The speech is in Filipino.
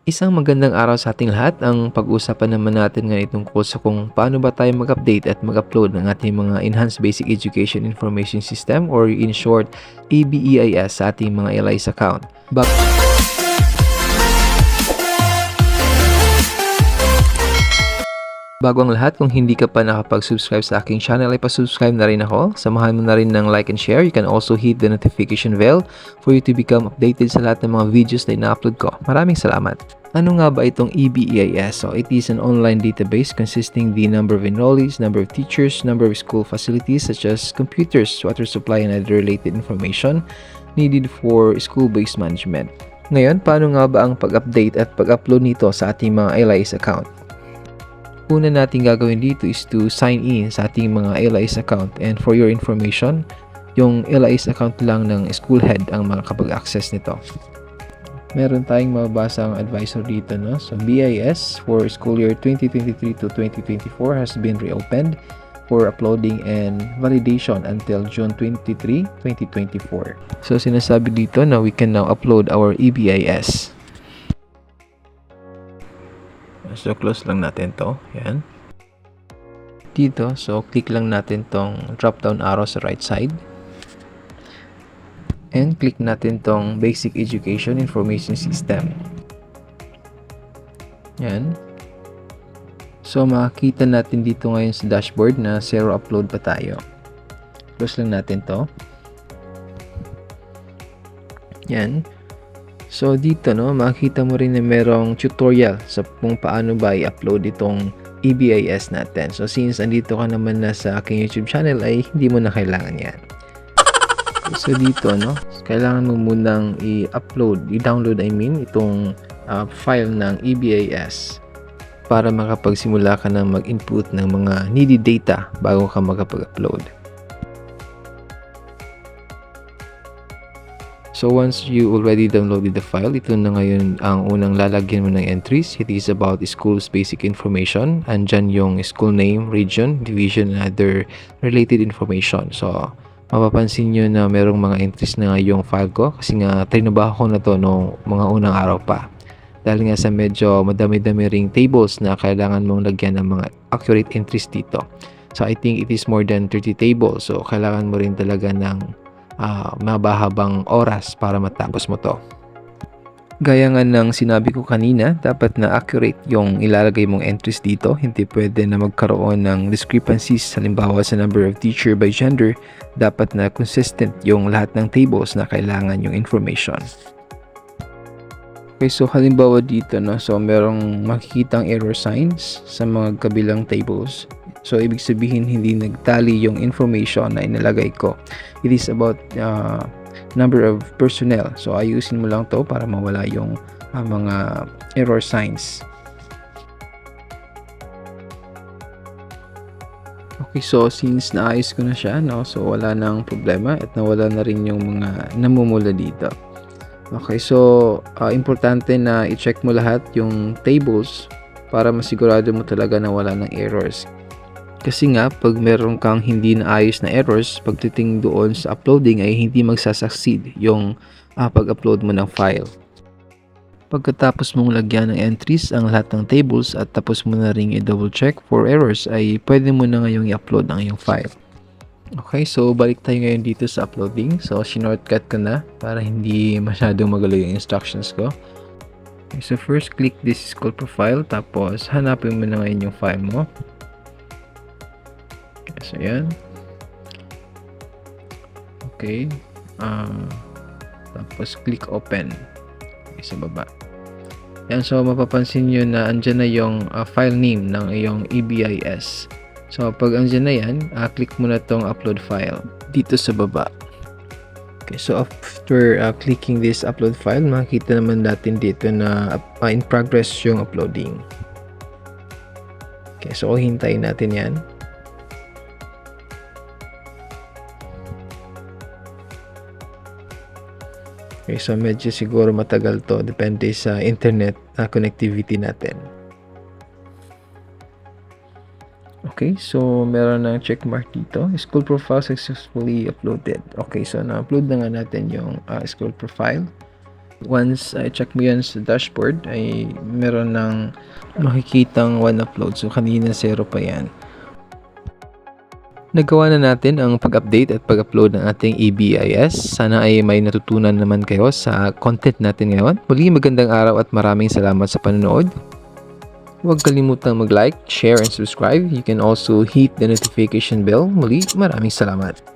Isang magandang araw sa ating lahat. Ang pag-uusapan naman natin ngayon tungkol sa kung paano ba tayo mag-update at mag-upload ng ating mga Enhanced Basic Education Information System or in short, EBEIS sa ating mga LIS account. Bago ang lahat, kung hindi ka pa nakapag-subscribe sa aking channel, ay pa-subscribe na rin ako. Samahan mo na rin ng like and share. You can also hit the notification bell for you to become updated sa lahat ng mga videos na ina-upload ko. Maraming salamat! Ano nga ba itong EBEIS? So, it is an online database consisting the number of enrollees, number of teachers, number of school facilities such as computers, water supply, and other related information needed for school-based management. Ngayon, paano nga ba ang pag-update at pag-upload nito sa ating mga LIS account? Una natin gagawin dito is to sign in sa ating mga LIS account, and for your information, yung LIS account lang ng school head ang makakapag-access nito. Meron tayong mababasang advisor dito, no? So BIS for school year 2023 to 2024 has been reopened for uploading and validation until June 23, 2024. So sinasabi dito na we can now upload our EBIS. So, close lang natin to. Yan. Dito, so, click lang natin tong drop-down arrow sa right side. And click natin tong Basic Education Information System. Yan. So, makikita natin dito ngayon sa dashboard na zero upload pa tayo. Close lang natin to. Yan. So dito, no, makikita mo rin na merong tutorial sa kung paano ba i-upload itong EBIS natin. So since andito ka naman na sa aking YouTube channel, ay hindi mo na kailangan yan. So dito, no, kailangan mo munang i-download itong file ng EBIS para makapagsimula ka na mag-input ng mga needed data bago ka makapag-upload. So once you already downloaded the file, ito na ngayon ang unang lalagyan mo ng entries. It is about school's basic information. Andyan yung school name, region, division, and other related information. So mapapansin nyo na merong mga entries na yung file ko kasi nga trinabaho ko na to no mga unang araw pa. Dahil nga sa medyo madami-dami ring tables na kailangan mong lagyan ng mga accurate entries dito. So I think it is more than 30 tables. So kailangan mo rin talaga ng mabahabang oras para matapos mo to. Gaya nga ng sinabi ko kanina, dapat na accurate yung ilalagay mong entries dito. Hindi pwede na magkaroon ng discrepancies, halimbawa sa number of teacher by gender. Dapat na consistent yung lahat ng tables na kailangan yung information. Okay, so halimbawa dito, no, so merong makikitang error signs sa mga kabilang tables. So, ibig sabihin, hindi nagtali yung information na inilagay ko. It is about number of personnel. So, ayusin mo lang to para mawala yung mga error signs. Okay, so since naayos ko na siya, no, so wala nang problema at nawala na rin yung mga namumula dito. Okay, so importante na i-check mo lahat yung tables para masigurado mo talaga na wala ng errors. Kasi nga, pag meron kang hindi naayos na errors, pagtiting doon sa uploading ay hindi magsasucceed yung pag-upload mo ng file. Pagkatapos mong lagyan ng entries ang lahat ng tables at tapos mo na ring i-double check for errors, ay pwede mo na ngayong i-upload ang iyong file. Okay, so balik tayo ngayon dito sa uploading. So, shortcut ko na para hindi masyadong magalo yung instructions ko. Okay, so first, click this school profile, tapos hanapin mo na ngayon yung file mo. So, yan. Okay. Tapos, click open. Okay, sa baba. Yan. So, mapapansin nyo na andyan na yung file name ng iyong EBIS. So, pag andyan na yan, click mo na tong upload file dito sa baba. Okay. So, after clicking this upload file, makikita naman natin dito na in progress yung uploading. Okay. So, hintayin natin yan. Okay, so medyo siguro matagal to, depende sa internet connectivity natin. Okay, so meron ng checkmark dito. School profile successfully uploaded. Okay, so na-upload na nga natin yung school profile. Once I check mo yan sa dashboard, ay meron ng makikitang 1 upload. So, kanina 0 pa yan. Nagawa na natin ang pag-update at pag-upload ng ating ABIS. Sana ay may natutunan naman kayo sa content natin ngayon. Muli, magandang araw at maraming salamat sa panonood. Huwag kalimutang mag-like, share, and subscribe. You can also hit the notification bell. Muli, maraming salamat.